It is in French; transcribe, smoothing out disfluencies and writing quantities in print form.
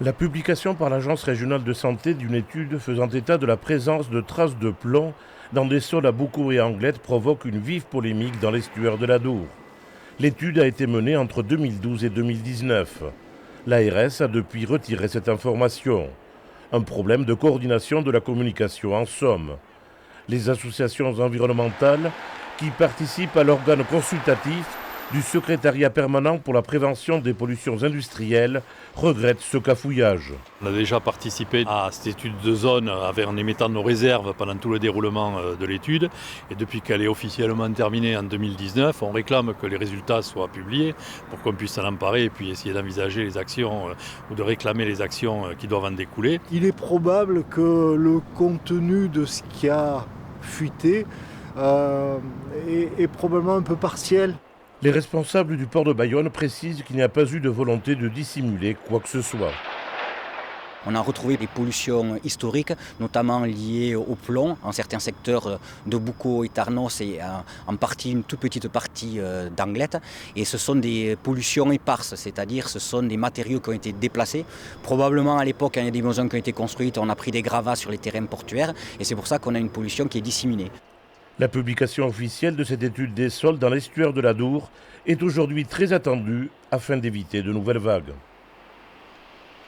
La publication par l'Agence régionale de santé d'une étude faisant état de la présence de traces de plomb dans des sols à Boucau et Anglet provoque une vive polémique dans l'estuaire de l'Adour. L'étude a été menée entre 2012 et 2019. L'ARS a depuis retiré cette information. Un problème de coordination de la communication en somme. Les associations environnementales qui participent à l'organe consultatif du secrétariat permanent pour la prévention des pollutions industrielles regrettent ce cafouillage. On a déjà participé à cette étude de zone en émettant nos réserves pendant tout le déroulement de l'étude. Et depuis qu'elle est officiellement terminée en 2019, on réclame que les résultats soient publiés pour qu'on puisse s'en emparer et puis essayer d'envisager les actions ou de réclamer les actions qui doivent en découler. Il est probable que le contenu de ce qui a fuité est probablement un peu partiel. Les responsables du port de Bayonne précisent qu'il n'y a pas eu de volonté de dissimuler quoi que ce soit. On a retrouvé des pollutions historiques, notamment liées au plomb, en certains secteurs de Boucau et Tarnos et en partie une toute petite partie d'Anglet. Et ce sont des pollutions éparses, c'est-à-dire ce sont des matériaux qui ont été déplacés. Probablement à l'époque, quand il y a des maisons qui ont été construites, on a pris des gravats sur les terrains portuaires et c'est pour ça qu'on a une pollution qui est disséminée. La publication officielle de cette étude des sols dans l'estuaire de l'Adour est aujourd'hui très attendue afin d'éviter de nouvelles vagues.